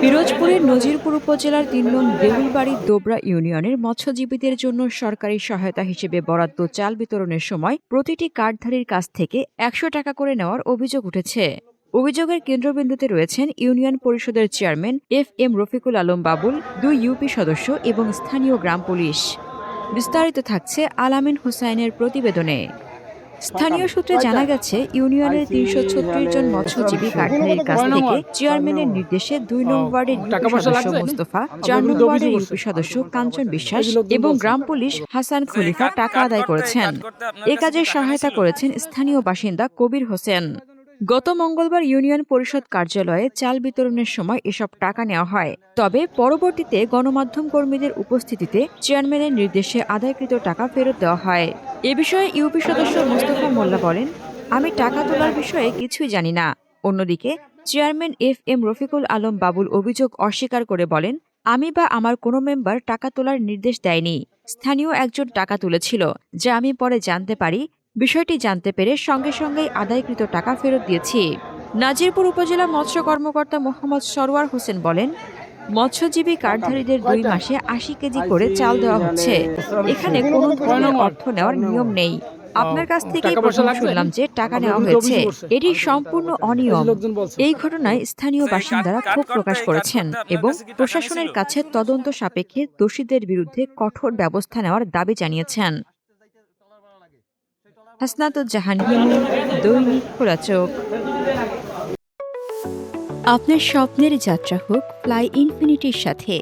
পিরোজপুরের নজিরপুর উপজেলার ৩ নং দেউলবাড়ি দোবরা ইউনিয়নের মৎস্যজীবীদের জন্য সরকারি সহায়তা হিসেবে বরাদ্দ চাল বিতরণের সময় প্রতিটি কার্ডধারীর কাছ থেকে ১০০ টাকা করে নেওয়ার অভিযোগ উঠেছে। অভিযোগের কেন্দ্রবিন্দুতে রয়েছেন ইউনিয়ন পরিষদের chairman FM. Rafiqul Alam Babul, ২ UP সদস্য এবং স্থানীয় গ্রাম পুলিশ। বিস্তারিত থাকছে আলামিন হুসাইনের প্রতিবেদনে। স্থানীয় সূত্রে জানা গেছে, ইউনিয়নের ৩৩৬ জন মৎস্যজীবী কার্ডধারীর কাছ থেকে চেয়ারম্যানের নির্দেশে ২ নং ওয়ার্ডের ইউপি সদস্য মোস্তফা, ৪ নং ওয়ার্ডের ইউপি সদস্য কাঞ্চন বিশ্বাস এবং গ্রাম পুলিশ হাসান খলিফা টাকা আদায় করেছেন। এ কাজে সহায়তা করেছেন স্থানীয় বাসিন্দা কবির হোসেন। গত মঙ্গলবার ইউনিয়ন পরিষদ কার্যালয়ে চাল বিতরণের সময় এসব টাকা নেওয়া হয়। তবে পরবর্তীতে গণমাধ্যম কর্মীদের উপস্থিতিতে চেয়ারম্যানের নির্দেশে আদায়কৃত টাকা ফেরত দেওয়া হয়। এ বিষয়ে ইউপি সদস্য মোস্তফা মোল্লা বলেন, আমি টাকা তোলার বিষয়ে কিছুই জানি না। অন্যদিকে চেয়ারম্যান এফ.এম. রফিকুল আলম বাবুল অভিযোগ অস্বীকার করে বলেন, আমি বা আমার কোনো মেম্বার টাকা তোলার নির্দেশ দেয়নি। স্থানীয় একজন টাকা তুলেছিল, যা আমি পরে জানতে পারি। বিষয়টি জানতে পেরে সঙ্গে সঙ্গেই আদায়কৃত টাকা ফেরত দিয়েছি। নাজিরপুর উপজেলা মৎস্য কর্মকর্তা মোহাম্মদ সরওয়ার হোসেন বলেন, মৎস্যজীবী কার্ডধারীদের ২ মাসে ৮০ কেজি করে চাল দেওয়া হচ্ছে। এখানে কোনো ধরনের অর্থ নেওয়ার নিয়ম নেই। আপনার কাছ থেকেই প্রথম শুনলাম যে টাকা নেওয়া হয়েছে। এটি সম্পূর্ণ অনিয়ম। এই ঘটনায় স্থানীয় বাসিন্দারা ক্ষোভ প্রকাশ করেছেন এবং প্রশাসনের কাছে তদন্ত সাপেক্ষে দোষীদের বিরুদ্ধে কঠোর ব্যবস্থা নেওয়ার দাবি জানিয়েছেন। হাসনাতুজ্জাহান হিমু, দৈনিক খোলা চোখ। আপনার স্বপ্নের যাত্রা হোক ফ্লাই ইনফিনিটির সাথে।